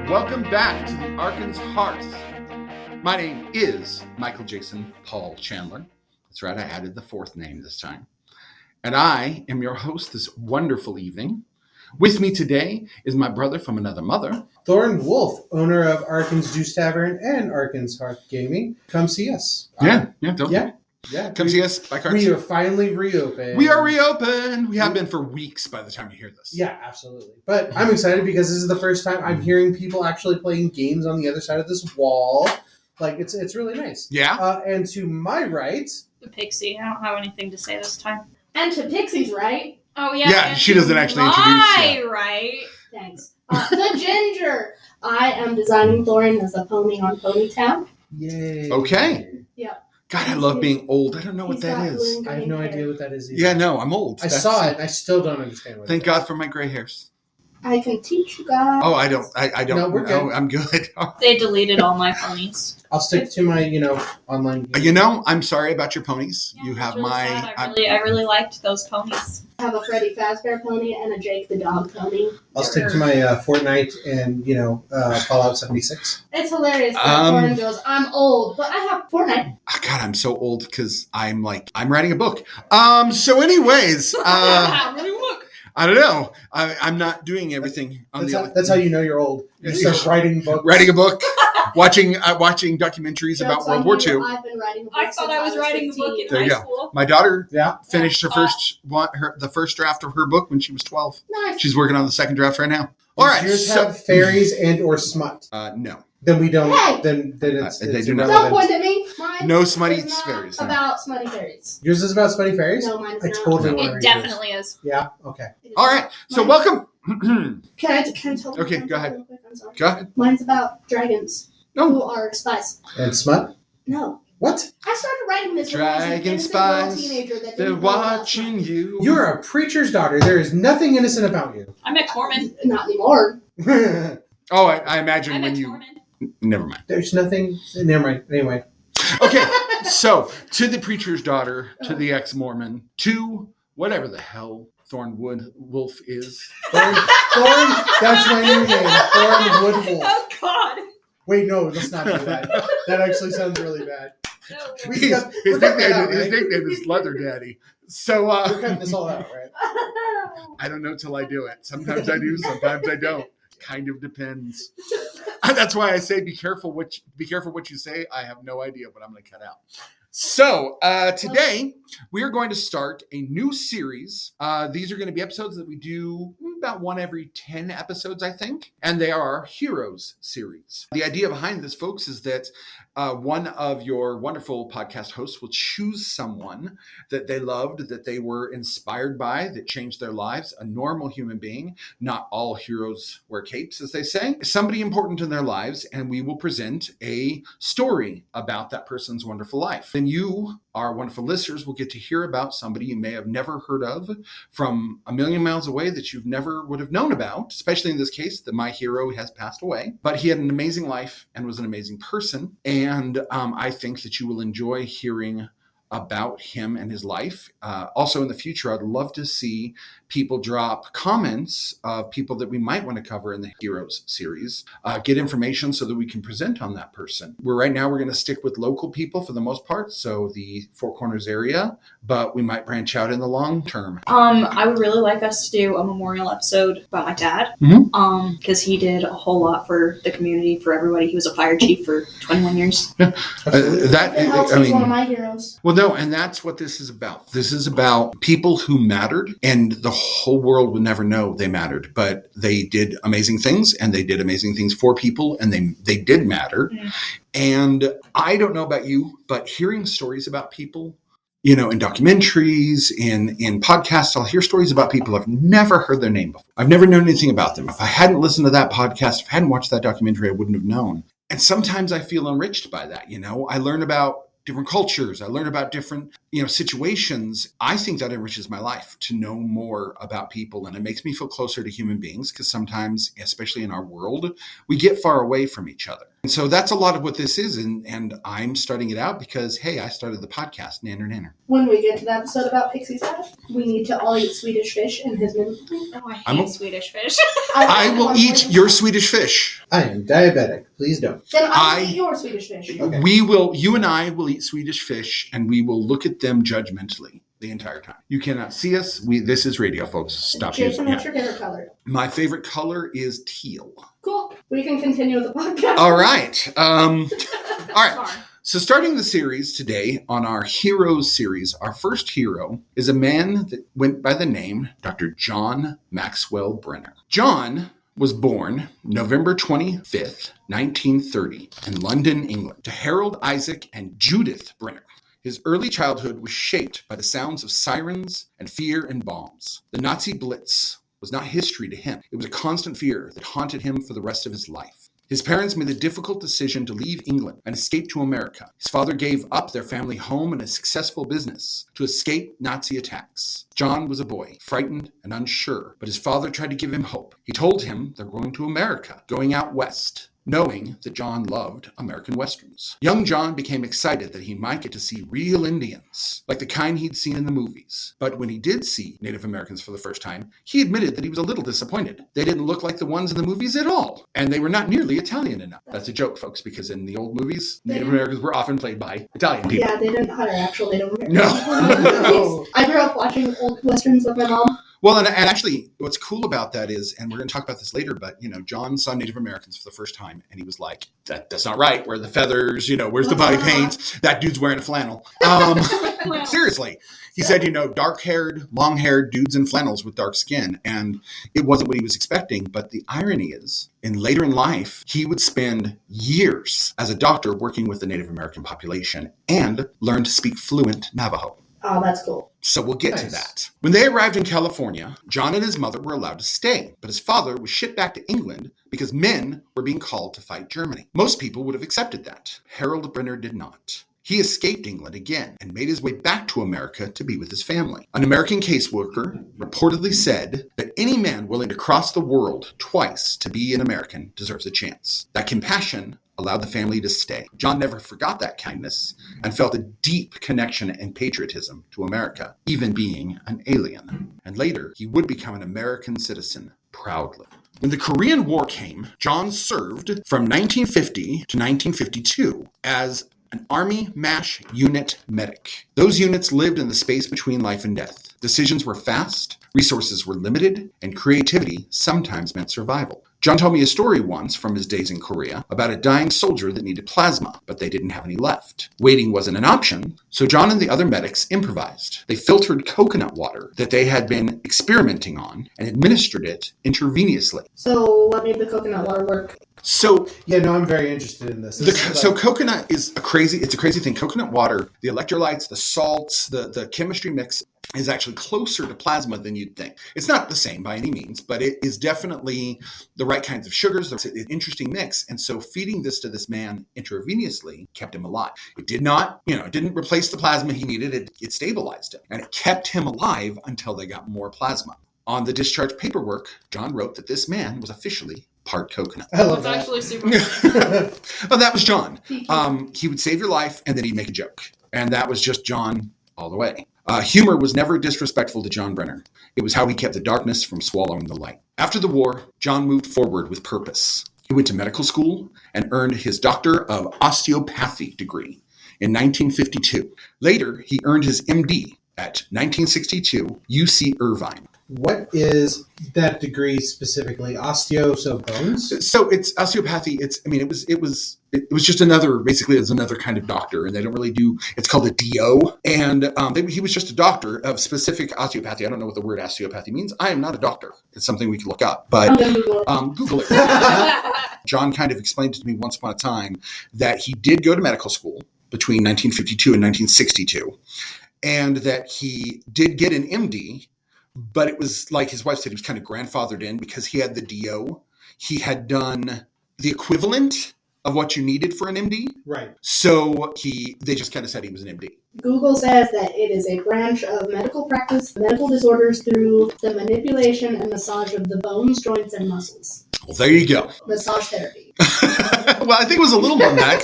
Welcome back to the Arkan's Hearth. My name is Michael Jason Paul Chandler. That's right, I added the fourth name this time. And I am your host this wonderful evening. With me today is my brother from another mother, Thorn Wolf, owner of Arkan's Juice Tavern and Arkan's Hearth Gaming. Come see us. Come see us. Buy cards. We are finally reopened. We are reopened. We have been for weeks by the time you hear this. Yeah, absolutely. But I'm excited because this is the first time I'm hearing people actually playing games on the other side of this wall. Like, it's really nice. Yeah. And to my right... The Pixie. I don't have anything to say this time. And to Pixie's right. Oh, yeah. Yeah, she doesn't actually introduce you. Right. Thanks. The Ginger. I am designing Thorin as a pony on Ponytown. Yay. Okay. Yep. God, I love being old. I don't know what He's that got is. blue I have and no green idea hair. what that is either. Yeah, no, I'm old. I saw it and I still don't understand what Thank it is. God for my gray hairs. I can teach you guys. Oh, I don't. I don't No, we're good. know. I'm good. They deleted all my ponies. I'll stick to my, online game. You know, I'm sorry about your ponies. Yeah, you it's have really my. sad. I really liked those ponies. I have a Freddy Fazbear pony and a Jake the Dog pony. I'll stick to my Fortnite and, Fallout 76. It's hilarious that Thorin goes, I'm old, but I have Fortnite. Oh, God, I'm so old because I'm writing a book. So anyways, I don't know. I'm not doing everything on That's how you know you're old. You start writing books. Writing a book, watching documentaries about Jokes World on War you, II. I've been writing a book I thought since I was writing a 15. book in There you high go. school. My daughter finished her Yeah. the first draft of her book when she was 12. Nice. She's working on the second draft right now. All right. Yours have fairies and or smut. No. Then we don't. Hey! Then it's They do not. Don't irrelevant. point at me. Mine No smutty is not fairies, no. about smutty fairies. Yours is about smutty fairies. No, mine's I not. totally want to It read definitely is. yours. Yeah. Okay. It is All not. right. So Mine- welcome. Can I tell you? Okay, can I go tell ahead. you real quick? I'm sorry. Go ahead. Mine's about dragons who No. are spies. And smut. No. What? I started writing this when I was an Dragon innocent little spies. teenager that They're didn't know about watching you. You're a preacher's daughter. There is nothing innocent about you. I met Corman. smut. Not anymore. Oh, I imagine I when met you. Corman. Never mind. There's nothing. Never mind. Anyway. Okay, so to the preacher's daughter, to the ex-Mormon, to whatever the hell Thornwood Wolf is. Thorn. That's my new name. Thorn Woodwolf. Oh, God. Wait, no. Let's not do that. That actually sounds really bad. No. We got- we're cutting that out, His right? nickname is Leather Daddy. So We're cutting this all out, right? I don't know till I do it. Sometimes I do, sometimes I don't. Kind of depends. That's why I say be careful what you say. I have no idea what I'm going to cut out. So today we are going to start a new series. These are going to be episodes that we do about one every 10 episodes, I think. And they are our Heroes series. The idea behind this, folks, is that one of your wonderful podcast hosts will choose someone that they loved, that they were inspired by, that changed their lives, a normal human being. Not all heroes wear capes, as they say. Somebody important in their lives, and we will present a story about that person's wonderful life. Then you, our wonderful listeners, will get to hear about somebody you may have never heard of from a million miles away that you've never would have known about, especially in this case that my hero has passed away. But he had an amazing life and was an amazing person. And I think that you will enjoy hearing about him and his life. Also in the future, I'd love to see people drop comments of people that we might want to cover in the Heroes series, get information so that we can present on that person. Right now we're going to stick with local people for the most part, so the Four Corners area, but we might branch out in the long term. I would really like us to do a memorial episode about my dad. Mhm. Because he did a whole lot for the community, for everybody. He was a fire chief for 21 years. It helps he's one of my heroes. Well, no, and that's what this is about. This is about people who mattered, and the whole world would never know they mattered, but they did amazing things, and they did amazing things for people, and they did matter. Mm. And I don't know about you, but hearing stories about people, in documentaries, in podcasts, I'll hear stories about people I've never heard their name before. I've never known anything about them. If I hadn't listened to that podcast, if I hadn't watched that documentary, I wouldn't have known. And sometimes I feel enriched by that. I learn about different cultures. I learn about different, situations. I think that enriches my life to know more about people, and it makes me feel closer to human beings, because sometimes, especially in our world, we get far away from each other. so that's a lot of what this is. And I'm starting it out because, hey, I started the podcast, Nanner Nanner. When we get to the episode about Pixie's dad, we need to all eat Swedish fish in his memory. Oh, I hate I'm a- Swedish fish. I will eat your Swedish fish. I am diabetic. Please don't. Then I'll eat your Swedish fish. Okay. You and I will eat Swedish fish, and we will look at them judgmentally the entire time. You cannot see us. This is radio, folks. Stop Jason, using what's it. your favorite color? My favorite color is teal. Cool. We can continue with the podcast. All right. All right. Darn. So starting the series today on our Heroes series, our first hero is a man that went by the name Dr. John Maxwell Brenner. John was born November 25th, 1930 in London, England, to Harold Isaac and Judith Brenner. His early childhood was shaped by the sounds of sirens and fear and bombs. The Nazi Blitz was not history to him. It was a constant fear that haunted him for the rest of his life. His parents made the difficult decision to leave England and escape to America. His father gave up their family home and a successful business to escape Nazi attacks. John was a boy, frightened and unsure, but his father tried to give him hope. He told him they're going to America, going out west, knowing that John loved American Westerns. Young John became excited that he might get to see real Indians, like the kind he'd seen in the movies. But when he did see Native Americans for the first time, he admitted that he was a little disappointed. They didn't look like the ones in the movies at all, and they were not nearly Italian enough. That's a joke, folks, because in the old movies, Native Americans were often played by Italian people. Yeah, they didn't hire actual Native Americans. No. I grew up watching old westerns with my mom. Well, and actually, what's cool about that is, and we're going to talk about this later, but, John saw Native Americans for the first time, and he was like, that's not right. Where are the feathers? Where's the body paint? That dude's wearing a flannel. Seriously. He said, dark-haired, long-haired dudes in flannels with dark skin, and it wasn't what he was expecting. But the irony is, later in life, he would spend years as a doctor working with the Native American population and learn to speak fluent Navajo. Oh, that's cool. So we'll get to Nice. that. When they arrived in California, John and his mother were allowed to stay, but his father was shipped back to England because men were being called to fight Germany. Most people would have accepted that. Harold Brenner did not. He escaped England again and made his way back to America to be with his family. An American caseworker reportedly said that any man willing to cross the world twice to be an American deserves a chance. That compassion allowed the family to stay. John never forgot that kindness and felt a deep connection and patriotism to America, even being an alien. And later, he would become an American citizen proudly. When the Korean War came, John served from 1950 to 1952 as an Army MASH unit medic. Those units lived in the space between life and death. Decisions were fast, resources were limited, and creativity sometimes meant survival. John told me a story once from his days in Korea about a dying soldier that needed plasma, but they didn't have any left. Waiting wasn't an option, so John and the other medics improvised. They filtered coconut water that they had been experimenting on and administered it intravenously. So, what made the coconut water work? So Yeah, no, I'm very interested in this. So coconut is a crazy thing. Coconut water, the electrolytes, the salts, the chemistry mix is actually closer to plasma than you'd think. It's not the same by any means, but it is definitely the right kinds of sugars. It's an interesting mix. And so feeding this to this man intravenously kept him alive. It did not, it didn't replace the plasma he needed. It stabilized him, and it kept him alive until they got more plasma. On the discharge paperwork, John wrote that this man was officially part coconut. I love That's that. actually super. Well, that was John. He would save your life, and then he'd make a joke. And that was just John all the way. Humor was never disrespectful to John Brenner. It was how he kept the darkness from swallowing the light. After the war, John moved forward with purpose. He went to medical school and earned his Doctor of Osteopathy degree in 1952. Later, he earned his MD at 1962 UC Irvine. What is that degree specifically? Osteo, so bones? So it's osteopathy. It was just another kind of doctor, and they don't really do. It's called a DO, and he was just a doctor of specific osteopathy. I don't know what the word osteopathy means. I am not a doctor. It's something we can look up, but Google it. John kind of explained to me once upon a time that he did go to medical school between 1952 and 1962, and that he did get an MD. But it was like his wife said, he was kind of grandfathered in because he had the DO. He had done the equivalent of what you needed for an MD. Right. So they just kind of said he was an MD. Google says that it is a branch of medical practice, medical disorders through the manipulation and massage of the bones, joints, and muscles. Well, there you go. Massage therapy. Well, I think it was a little more than that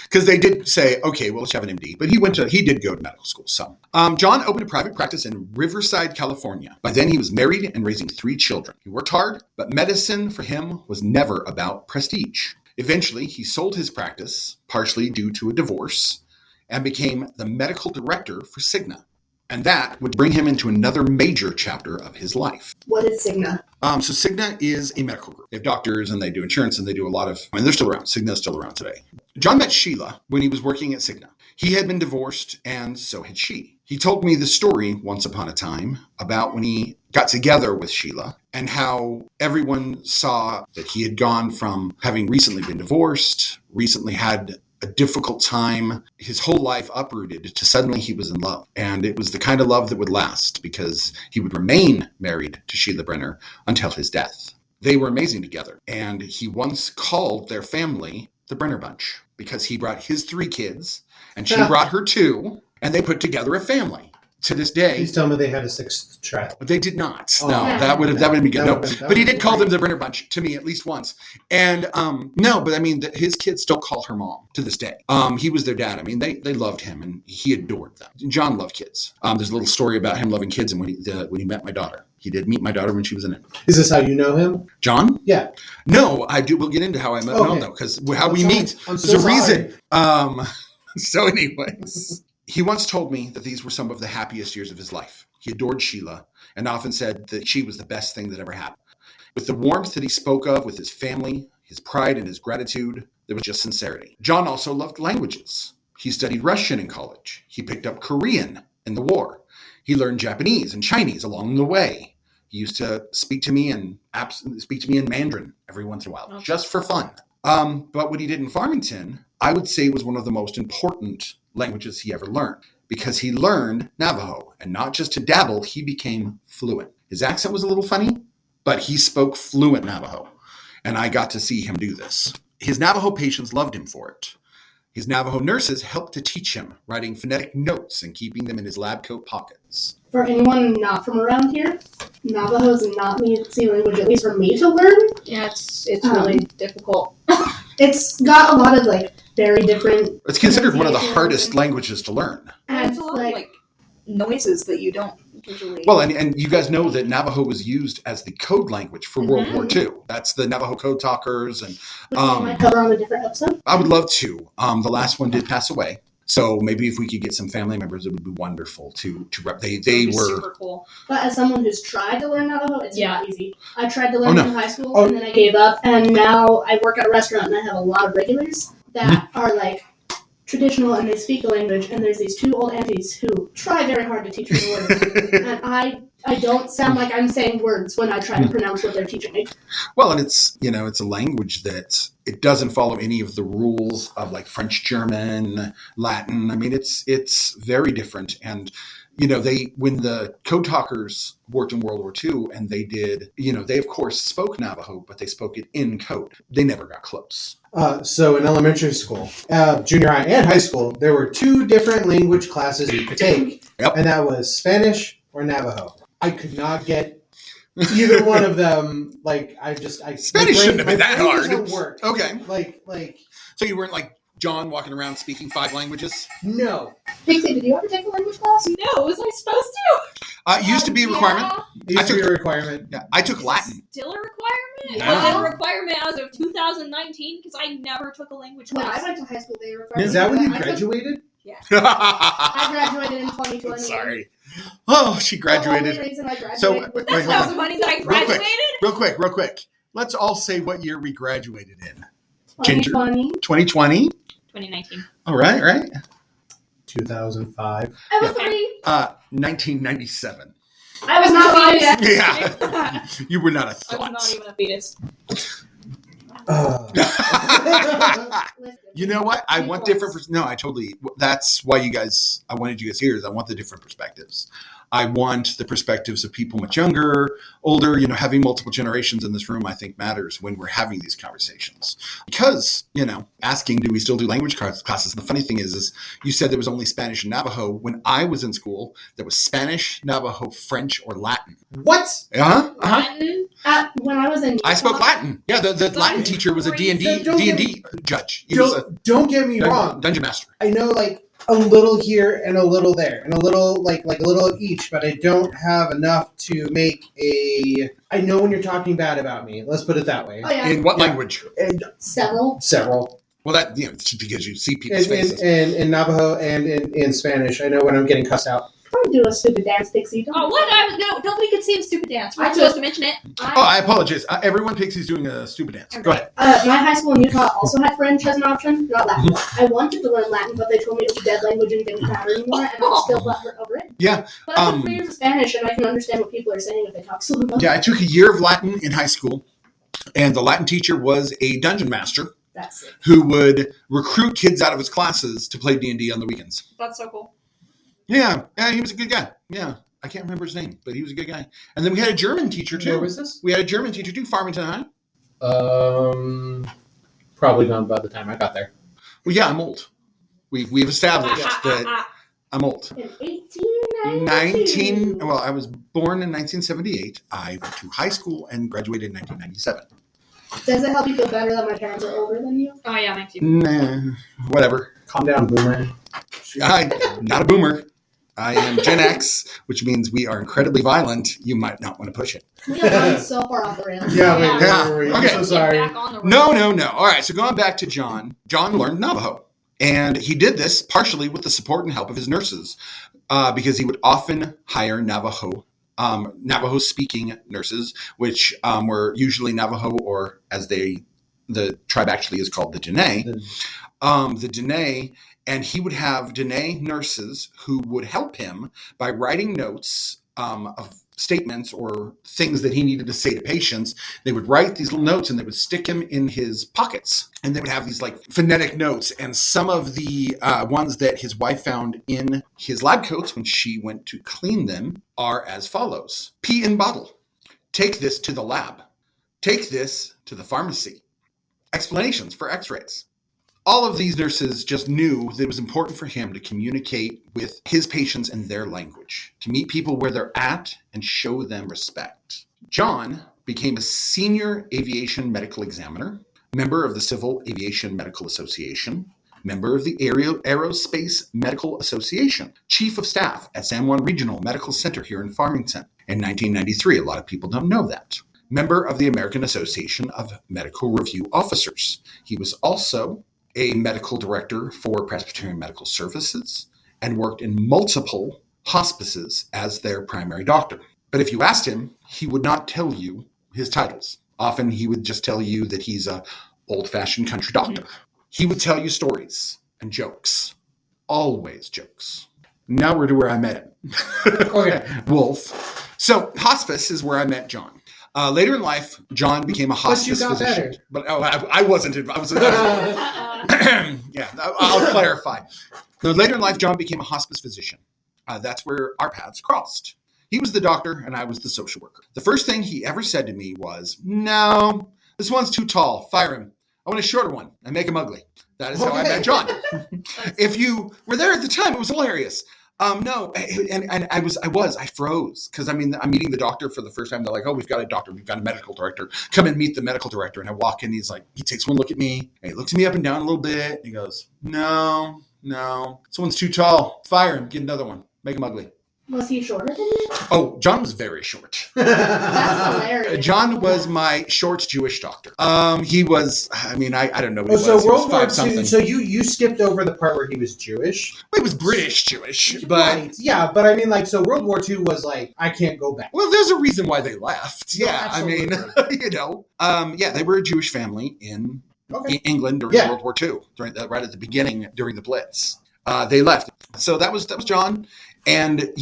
because they did say, okay, well, let's have an MD. But he did go to medical school. So John opened a private practice in Riverside, California. By then, he was married and raising 3 children. He worked hard, but medicine for him was never about prestige. Eventually, he sold his practice, partially due to a divorce, and became the medical director for Cigna. And that would bring him into another major chapter of his life. What is Cigna? So Cigna is a medical group. They have doctors and they do insurance and they do a lot of, they're still around. Cigna is still around today. John met Shieila when he was working at Cigna. He had been divorced and so had she. He told me the story once upon a time about when he got together with Shieila and how everyone saw that he had gone from having recently been divorced, recently had a difficult time, his whole life uprooted, to suddenly he was in love. And it was the kind of love that would last because he would remain married to Shieila Brenner until his death. They were amazing together. And he once called their family the Brenner Bunch because he brought his 3 kids and she brought her 2 and they put together a family. To this day, Please tell me they had a 6th child. they did not. Oh, No, that would be good. No, but he did call them the Brenner Bunch to me at least once. And no, but I mean, his kids still call her mom to this day. He was their dad. I mean, they loved him and he adored them. John loved kids. There's a little story about him loving kids and when he met my daughter. He did meet my daughter when she was in it. Is this how you know him? John? Yeah. No, I do. We'll get into how I met John though, because how we meet. There's a reason. So, anyways. He once told me that these were some of the happiest years of his life. He adored Shieila and often said that she was the best thing that ever happened. With the warmth that he spoke of with his family, his pride and his gratitude, there was just sincerity. John also loved languages. He studied Russian in college. He picked up Korean in the war. He learned Japanese and Chinese along the way. He used to speak to me in Mandarin every once in a while, just for fun. But what he did in Farmington, I would say was one of the most important languages he ever learned because he learned Navajo, and not just to dabble, he became fluent. His accent was a little funny, but he spoke fluent Navajo, and I got to see him do this. His Navajo patients loved him for it. His Navajo nurses helped to teach him, writing phonetic notes and keeping them in his lab coat pockets. For anyone not from around here, Navajo is not an easy language, at least for me to learn. Yeah, it's really difficult. It's got a lot of very different. It's considered one of the hardest languages to learn. And it's a lot of noises that you don't usually. Well, and you guys know that Navajo was used as the code language for World War II. That's the Navajo code talkers, and Which we might cover on a different episode. I would love to. The last one did pass away, so maybe if we could get some family members, it would be wonderful to rep. They were super cool. But as someone who's tried to learn Navajo, it's not easy. I tried to learn no. in high school, and then I gave up, and now I work at a restaurant, and I have a lot of regulars that are traditional, and they speak the language, and there's these 2 old aunties who try very hard to teach me the words, and I don't sound like I'm saying words when I try to pronounce what they're teaching me. Well, and it's it's a language that it doesn't follow any of the rules of French, German, Latin. I mean, it's very different, and when the code talkers worked in World War II and they did, they of course spoke Navajo, but they spoke it in code. They never got close. So in elementary school, junior high, and high school, there were 2 different language classes you could take. Yep. And that was Spanish or Navajo. I could not get either one of them. Spanish shouldn't have been that hard. Worked. Okay. So you weren't like John walking around speaking 5 languages? No. Pixie, did you ever take a language class? No, was I supposed to? It used to be a requirement. It used to be a requirement. Yeah, I took Latin. Still a requirement? Yeah. Was it a requirement as of 2019? Because I never took a language When class. I went to high school, they required. Is that when you I graduated? I graduated in 2020. Sorry. Oh, she graduated. The only reason I graduated So, was wait, That's hold not on. the money that I graduated? Real quick. Let's all say what year we graduated in. Ginger. 2020. 2020? 2019. All right. 2005. I was 3. 1997. I was not 5 yet. Yeah. You were not a I thought. was not even a fetus. You know what? I want different. No, I totally. That's why I wanted you guys here. Is I want the different perspectives. I want the perspectives of people much younger, older. Having multiple generations in this room, I think, matters when we're having these conversations. Because, asking, do we still do language classes? And the funny thing is you said there was only Spanish and Navajo. When I was in school, there was Spanish, Navajo, French, or Latin. What? Uh-huh. Latin? When I was in I spoke Latin. Yeah, the Latin teacher was a D&D judge. He was a Don't get me wrong. dungeon master. I know a little here and a little there and a little like a little of each, but I don't have enough to make a. I know when you're talking bad about me. Let's put it that way. Oh, yeah. In what language? And Several. Well, that it's because you see people's in, faces. in Navajo and in Spanish, I know when I'm getting cussed out. Don't do a stupid dance, Pixie. Don't. Oh, what? No, nobody could see a stupid dance. We're I not supposed to mention it. I apologize. Everyone Pixie's doing a stupid dance. Go ahead. My high school in Utah also had French as an option, not Latin. I wanted to learn Latin, but they told me it was a dead language and didn't matter anymore, and I was still butthurt over it. Yeah. But I took 3 years of Spanish, and I can understand what people are saying if they talk slow enough. Yeah, I took a year of Latin in high school, and the Latin teacher was a dungeon master That's it. who would recruit kids out of his classes to play D&D on the weekends. That's so cool. Yeah, he was a good guy. Yeah, I can't remember his name, but he was a good guy. And then we had a German teacher, too. Where was this? We had a German teacher, too, Farmington High. Probably gone by the time I got there. Well, yeah, I'm old. We've established that I'm old. In 1892. Well, I was born in 1978. I went to high school and graduated in 1997. Does it help you feel better that my parents are older than you? Oh, yeah, makes you. Nah, whatever. Calm down, boomer. I'm not a boomer. I am Gen X, which means we are incredibly violent. You might not want to push it. We have gone so far off the rails. Yeah, Yeah. wait. I'm Okay. so sorry. Get back on the road. No. All right, so going back to John. John learned Navajo. And he did this partially with the support and help of his nurses because he would often hire Navajo-speaking nurses, which were usually Navajo, or as the tribe actually is called, the Dene. The Dene, and he would have Dene nurses who would help him by writing notes of statements or things that he needed to say to patients. They would write these little notes and they would stick him in his pockets, and they would have these like phonetic notes. And some of the ones that his wife found in his lab coats when she went to clean them are as follows: pee in bottle, take this to the lab, take this to the pharmacy, explanations for x-rays. All of these nurses just knew that it was important for him to communicate with his patients in their language, to meet people where they're at and show them respect. John became a senior aviation medical examiner, member of the Civil Aviation Medical Association, member of the Aerospace Medical Association, chief of staff at San Juan Regional Medical Center here in Farmington in 1993. A lot of people don't know that. Member of the American Association of Medical Review Officers. He was also a medical director for Presbyterian Medical Services and worked in multiple hospices as their primary doctor. But if you asked him, he would not tell you his titles. Often he would just tell you that he's a old-fashioned country doctor. He would tell you stories and jokes. Always jokes. Now we're to where I met him. Okay. Wolf. So hospice is where I met John. Later in life, John became a hospice got physician. better. But I wasn't. I was. Yeah, I'll clarify. So later in life, John became a hospice physician. That's where our paths crossed. He was the doctor, and I was the social worker. The first thing he ever said to me was, "No, this one's too tall. Fire him. I want a shorter one and make him ugly." That is how I met John. If you were there at the time, it was hilarious. No, and I froze because I'm meeting the doctor for the first time. They're like, "Oh, we've got a doctor, we've got a medical director. Come and meet the medical director." And I walk in, he takes one look at me, and he looks me up and down a little bit. And he goes, "No, this one's too tall. Fire him, get another one, make him ugly." Was he shorter than you? Oh, John was very short. That's hilarious. John was my short Jewish doctor. He was, I don't know what he was. So He was World War II. 5-something. So you skipped over the part where he was Jewish. He was British Jewish, but Right. Yeah, but I mean, so World War II was like, I can't go back. well, there's a reason why they left. No, Yeah, absolutely. they were a Jewish family in Okay. England during Yeah. World War II, right at the beginning during the Blitz. They left. So that was John. And,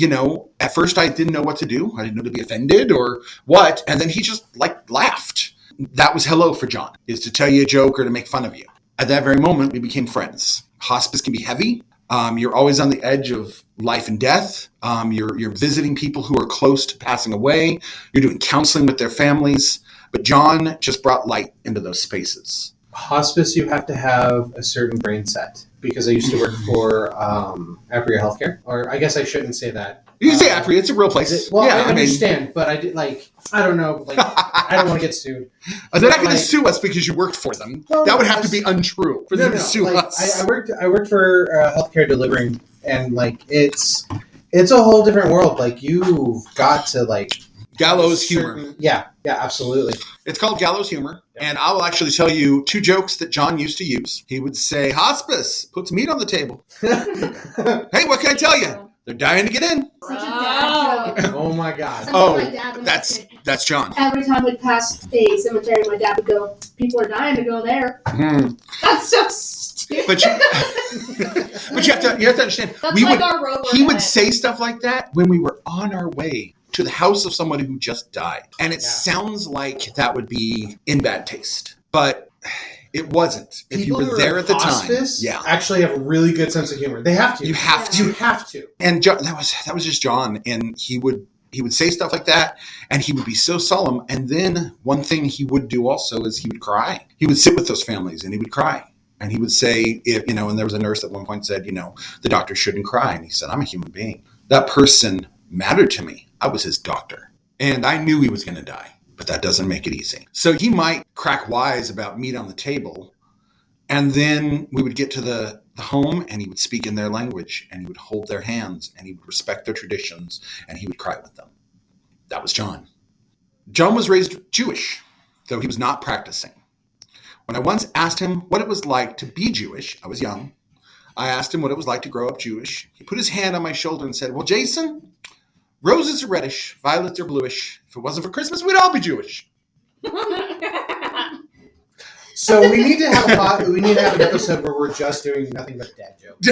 at first I didn't know what to do. I didn't know to be offended or what. And then he just laughed. That was hello for John, is to tell you a joke or to make fun of you. At that very moment, we became friends. Hospice can be heavy. You're always on the edge of life and death. You're visiting people who are close to passing away. You're doing counseling with their families. But John just brought light into those spaces. Hospice, you have to have a certain brain set, because I used to work for Apria Healthcare, or I guess I shouldn't say that. You can say Apria, it's a real place. Well, yeah, I understand, but I did I don't know, I don't want to get sued. They're not going to sue us because you worked for them. No, that would have to be untrue for them to sue us. I worked for healthcare delivering, and it's a whole different world. You've got to Gallows humor. Yeah, absolutely. It's called gallows humor. And I will actually tell you 2 jokes that John used to use. He would say, hospice puts meat on the table. Hey, what can I tell you? They're dying to get in. Such a dad joke. Oh my God. Oh, My dad would say, that's John. every time we'd pass a cemetery, my dad would go, people are dying to go there. That's so stupid. But you have to understand. That's our road. He would say stuff like that when we were on our way to the house of somebody who just died. And it sounds like that would be in bad taste. But it wasn't. If you were there at the hospice, time. actually have a really good sense of humor. They have to. You have to. You have to. And John, that was just John. And he would say stuff like that, and he would be so solemn. And then one thing he would do also is he would cry. He would sit with those families and he would cry. And he would say, and there was a nurse at one point said, the doctor shouldn't cry. And he said, I'm a human being. That person mattered to me. I was his doctor. And I knew he was going to die, but that doesn't make it easy. So he might crack wise about meat on the table. And then we would get to the home, and he would speak in their language, and he would hold their hands, and he would respect their traditions, and he would cry with them. That was John. John was raised Jewish, though he was not practicing. When I once asked him what it was like to be Jewish, I was young. I asked him what it was like to grow up Jewish. He put his hand on my shoulder and said, well, Jason, roses are reddish, violets are bluish. If it wasn't for Christmas, we'd all be Jewish. So we need to have an episode where we're just doing nothing but dad jokes.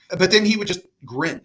But then he would just grin.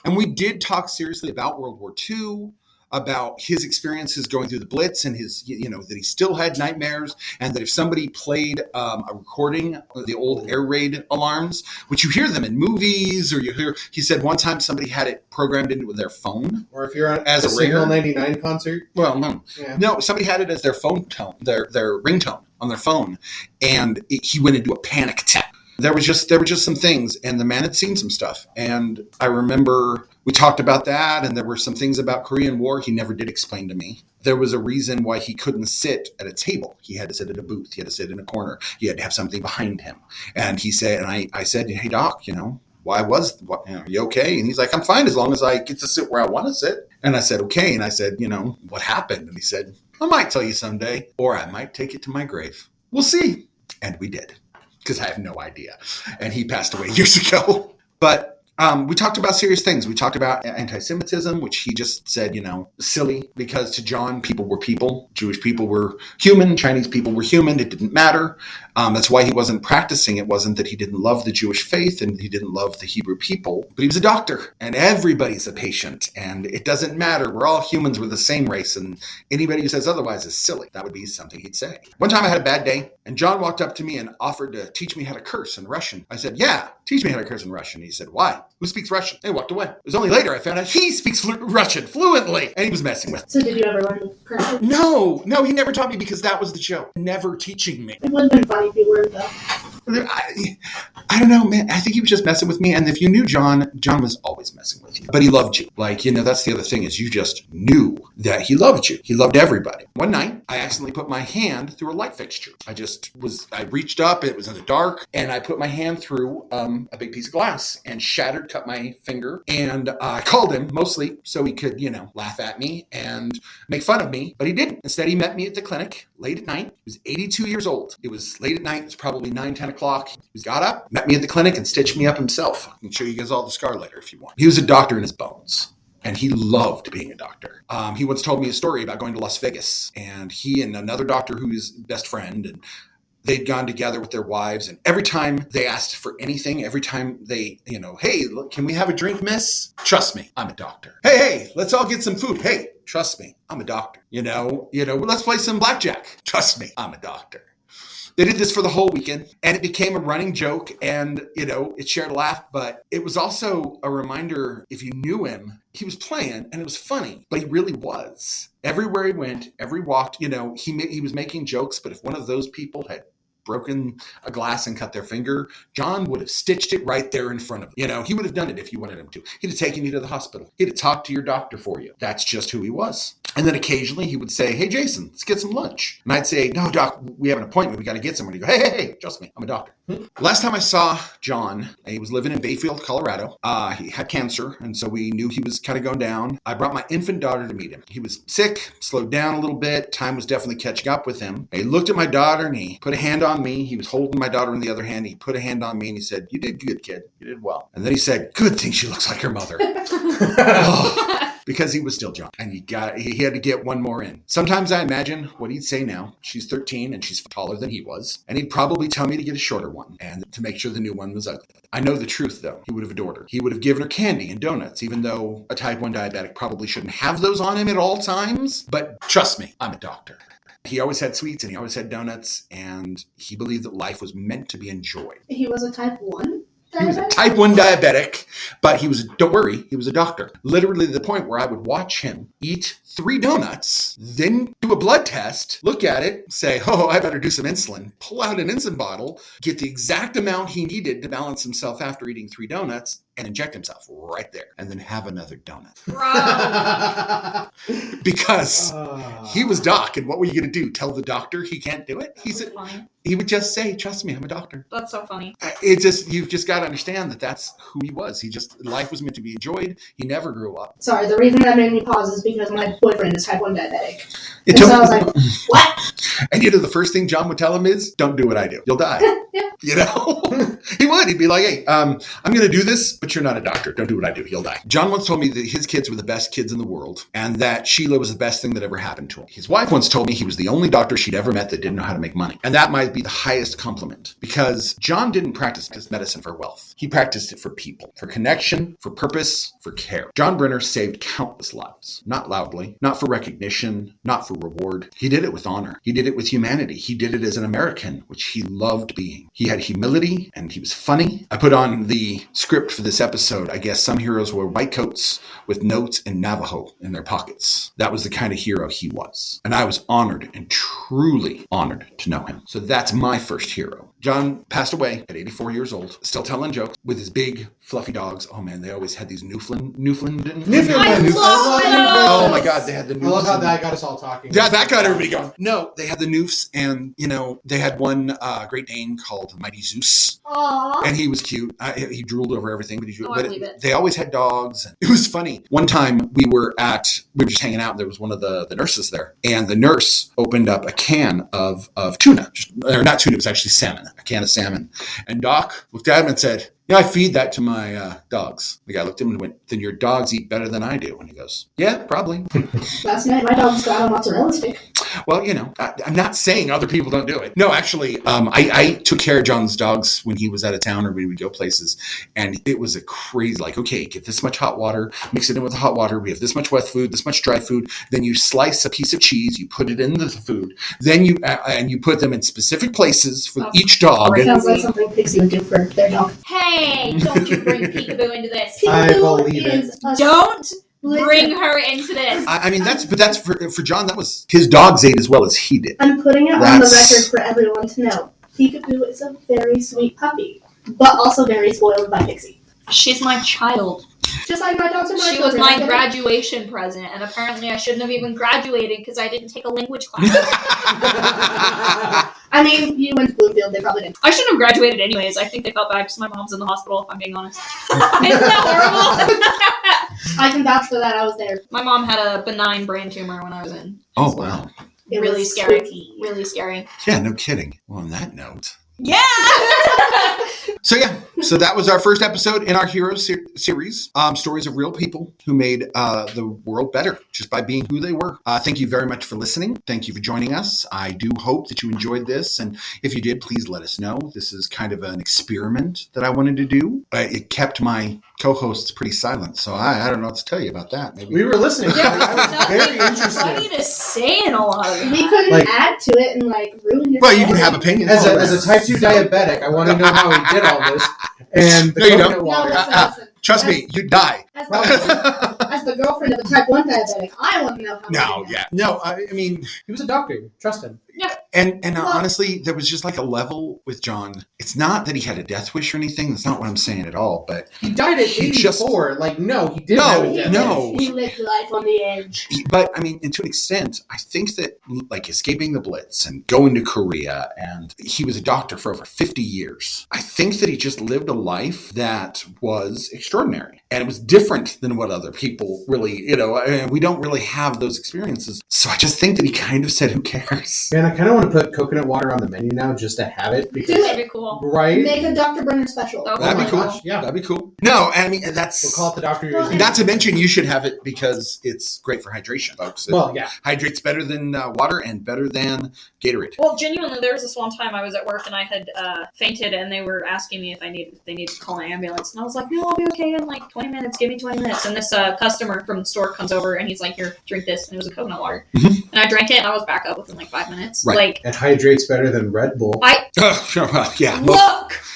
And we did talk seriously about World War II, about his experiences going through the Blitz, and his, that he still had nightmares, and that if somebody played a recording of the old air raid alarms, which you hear them in movies, or he said one time somebody had it programmed into their phone. Or if you're on as a Signal 99 concert. Well, no. Yeah. No, somebody had it as their phone tone, their ringtone on their phone, and he went into a panic attack. There were just some things, and the man had seen some stuff. And I remember we talked about that, and there were some things about Korean War he never did explain to me. There was a reason why he couldn't sit at a table. He had to sit at a booth. He had to sit in a corner. He had to have something behind him. And he said, and I said, hey, doc, are you okay? And he's like, I'm fine as long as I get to sit where I want to sit. And I said, okay. And I said, what happened? And he said, I might tell you someday, or I might take it to my grave. We'll see. And we did. Because I have no idea. And he passed away years ago. But we talked about serious things. We talked about anti-Semitism, which he just said, silly, because to John, people were people. Jewish people were human. Chinese people were human. It didn't matter. That's why he wasn't practicing. It wasn't that he didn't love the Jewish faith and he didn't love the Hebrew people, but he was a doctor, and everybody's a patient, and it doesn't matter. We're all humans. We're the same race, and anybody who says otherwise is silly. That would be something he'd say. One time I had a bad day, and John walked up to me and offered to teach me how to curse in Russian. I said, yeah, teach me how to curse in Russian. He said, why? Who speaks Russian? And he walked away. It was only later I found out he speaks Russian fluently, and he was messing with me. So did you ever learn cursive? No, he never taught me, because that was the joke. Never teaching me. It would have been funny if you learned, though. I don't know, man. I think he was just messing with me. And if you knew John was always messing with you. But he loved you. That's the other thing, is you just knew that he loved you. He loved everybody. One night, I accidentally put my hand through a light fixture. I reached up, it was in the dark, and I put my hand through a big piece of glass and cut my finger. And I called him, mostly so he could, laugh at me and make fun of me. But he didn't. Instead, he met me at the clinic late at night. He was 82 years old. It was late at night. It was probably 9, 10 o'clock. He got up, met me at the clinic, and stitched me up himself. I can show you guys all the scar later if you want. He was a doctor in his bones, and he loved being a doctor. He once told me a story about going to Las Vegas, and he and another doctor who is best friend, and they'd gone together with their wives, and every time they asked for anything, every time they, hey, look, can we have a drink, miss? Trust me, I'm a doctor. Hey, let's all get some food. Hey, trust me, I'm a doctor. Let's play some blackjack. Trust me, I'm a doctor. They did this for the whole weekend, and it became a running joke, and, it shared a laugh, but it was also a reminder, if you knew him, he was playing, and it was funny, but he really was. Everywhere he went, every walk, he was making jokes, but if one of those people had broken a glass and cut their finger, John would have stitched it right there in front of him. He would have done it if you wanted him to. He'd have taken you to the hospital. He'd have talked to your doctor for you. That's just who he was. And then occasionally he would say, hey, Jason, let's get some lunch. And I'd say, no, Doc, we have an appointment. We got to get somewhere. He'd go, hey, trust me, I'm a doctor. Last time I saw John, he was living in Bayfield, Colorado. He had cancer, and so we knew he was kind of going down. I brought my infant daughter to meet him. He was sick, slowed down a little bit. Time was definitely catching up with him. He looked at my daughter, and he put a hand on me. He was holding my daughter in the other hand. He put a hand on me, and he said, you did good, kid. You did well. And then he said, good thing she looks like her mother. Because he was still John, and he had to get one more in. Sometimes I imagine what he'd say now. She's 13 and she's taller than he was, and he'd probably tell me to get a shorter one and to make sure the new one was ugly. I know the truth, though. He would have adored her. He would have given her candy and donuts, even though a type 1 diabetic probably shouldn't have those on him at all times. But trust me, I'm a doctor. He always had sweets and he always had donuts, and he believed that life was meant to be enjoyed. He was a type 1? He was a type 1 diabetic, but don't worry, he was a doctor. Literally to the point where I would watch him eat 3 donuts, then do a blood test, look at it, say, I better do some insulin, pull out an insulin bottle, get the exact amount he needed to balance himself after eating 3 donuts, and inject himself right there, and then have another donut. Because he was Doc, and what were you going to do? Tell the doctor he can't do it? He would just say, trust me, I'm a doctor. That's so funny. You've just got to understand that that's who he was. Life was meant to be enjoyed. He never grew up. Sorry, the reason that made me pause is because my boyfriend is type 1 diabetic. So I was like, what? And the first thing John would tell him is, don't do what I do. You'll die. Yeah. He would. He'd be like, hey, I'm going to do this, but you're not a doctor. Don't do what I do. You'll die. John once told me that his kids were the best kids in the world, and that Shieila was the best thing that ever happened to him. His wife once told me he was the only doctor she'd ever met that didn't know how to make money. And that might be the highest compliment, because John didn't practice his medicine for wealth. He practiced it for people, for connection, for purpose, for care. John Brenner saved countless lives, not loudly, not for recognition, not for reward. He did it with honor. He did it with humanity. He did it as an American, which he loved being. He had humility, and he was funny. I put on the script for this episode, I guess some heroes wore white coats with notes in Navajo in their pockets. That was the kind of hero he was. And I was honored and truly honored to know him. So that's my first hero. John passed away at 84 years old, still telling jokes with his big, fluffy dogs. Oh man, they always had these Newfoundland. Oh my God, they had the Newfs. I love how that got us all talking. Yeah, that got everybody going. No, they had the Newfs, and they had one Great Dane called Mighty Zeus. Aww. And he was cute. He drooled over everything, but I believe it. They always had dogs. It was funny. One time we were just hanging out, and there was one of the nurses there, and the nurse opened up a can of tuna, or not tuna, it was actually salmon, a can of salmon. And Doc looked at him and said, I feed that to my dogs. The guy looked at him and went, then your dogs eat better than I do. And he goes, yeah, probably. Last night my dogs got a mozzarella stick. Well, I'm not saying other people don't do it. No, actually, I took care of John's dogs when he was out of town, or we would go places. And it was a crazy, okay, get this much hot water, mix it in with the hot water. We have this much wet food, this much dry food. Then you slice a piece of cheese, you put it in the food. Then you put them in specific places for each dog. Sounds like something Pixie would do for their dog. Hey, don't you bring Peekaboo into this. I believe it. Don't bring her into this. I mean, that's for John, that was his dogs ate as well as he did. I'm putting it on the record for everyone to know. Peekaboo is a very sweet puppy, but also very spoiled by Pixie. She's my child. Just like my dogs are my She was my graduation present, and apparently I shouldn't have even graduated because I didn't take a language class. I mean, you went to Bloomfield, they probably didn't. I shouldn't have graduated anyways. I think they felt bad because my mom's in the hospital, if I'm being honest. Isn't that horrible? I can vouch for that, I was there. My mom had a benign brain tumor when I was in. Oh, wow. It really scary. Spooky. Really scary. Yeah, no kidding. Well, on that note. Yeah! So that was our first episode in our Heroes series. Stories of real people who made the world better just by being who they were. Thank you very much for listening. Thank you for joining us. I do hope that you enjoyed this. And if you did, please let us know. This is kind of an experiment that I wanted to do. It kept my co-host's pretty silent, so I don't know what to tell you about that. Maybe We were listening. Yeah, I was very nothing funny interested. to say in a lot of it. We couldn't Like- add to it and like ruin your. Well, you can story. have opinions. As a type 2 diabetic, I want to know how he did all this. And the No, you coconut don't. No, water. listen. Trust me, you die. As Probably. as the girlfriend of a type 1 diabetic, I want to know how. No, he did yeah, no. I mean, He was a doctor. Trust him. and Well- honestly, there was just like a level with John. It's not that he had a death wish or anything. That's not what I'm saying at all. But He died at He 84. Like, no, he didn't No, have a He death lived- no. He lived life on the edge. I mean, and to an extent, I think that like escaping the Blitz and going to Korea, and he was a doctor for over 50 years. I think that he just lived a life that was extraordinary, and it was different than what other people really, we don't really have those experiences. So I just think that he kind of said, "Who cares?" Man, I kind of want to put coconut water on the menu now just to have it. Because, Do That'd be cool. right? Make a Dr. Brenner special. Oh, That'd my be cool. gosh, yeah. That'd be cool. No, I mean that's. We'll call it the doctor. Well, Not to mention, you should have it because it's great for hydration, folks. It Well, yeah. hydrates better than water and better than Gatorade. Well, genuinely, there was this one time I was at work and I had fainted, and they were asking me if they needed to call an ambulance, and I was like, "No, I'll be okay in like 20 minutes. Give me 20 minutes." And this customer from the store comes over and he's like, "Here, drink this," and it was a coconut water, Mhm. and I drank it, and I was back up within like 5 minutes. Right. Like, It hydrates better than Red Bull. Yeah.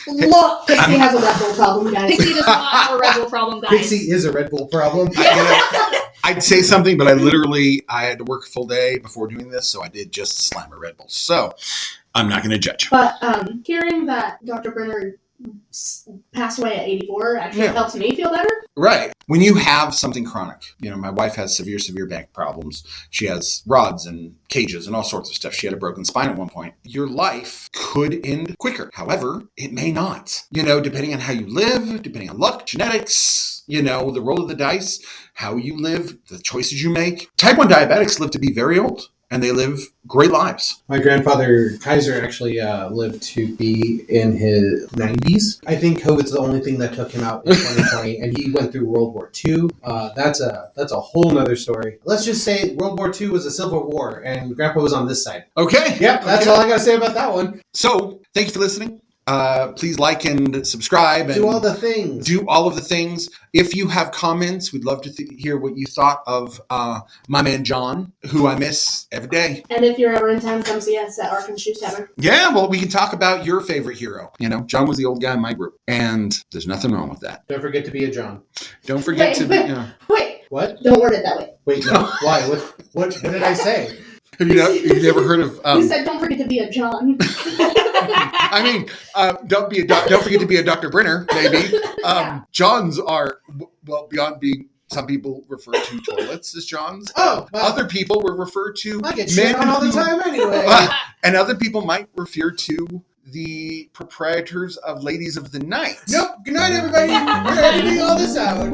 look, Pixie has a Red Bull problem, guys. Pixie does not have a Red Bull problem, guys. Pixie is a Red Bull problem. I'd say something, but I had to work a full day before doing this, so I did just slam a Red Bull. So I'm not going to judge. But hearing that Dr. Brenner passed away at 84 actually Yeah. helps me feel better. Right. When you have something chronic, my wife has severe back problems. She has rods and cages and all sorts of stuff. She had a broken spine at one point. Your life could end quicker. However, it may not. Depending on how you live, depending on luck, genetics, the roll of the dice, how you live, the choices you make. Type 1 diabetics live to be very old, and they live great lives. My grandfather, Kaiser, actually lived to be in his 90s. I think COVID's the only thing that took him out in 2020, and he went through World War II. That's a whole nother story. Let's just say World War II was a civil war, and Grandpa was on this side. Okay. Yep, that's all I got to say about that one. So, thank you for listening. Please like and subscribe. And Do all the things. do all of the things. If you have comments, we'd love to hear what you thought of my man John, who I miss every day. And if you're ever in town, come see us at Arkham Shoe Tavern. Yeah, well, we can talk about your favorite hero. John was the old guy in my group, and there's nothing wrong with that. Don't forget to be a John. Don't forget to be. Wait, What? don't word it that way. Wait, no. Why? What did I say? Have you never heard of? You said don't forget to be a John. I mean, don't forget to be a Dr. Brenner. Maybe Johns are beyond being. Some people refer to toilets as Johns. Oh, well, Other people will refer to I get shit on all the time anyway. And other people might refer to the proprietors of Ladies of the Night. Nope. Good night, everybody. We're editing all this out.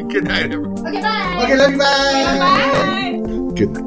Good night, everyone. Okay, bye. Okay, love you. Bye. Bye. Good night.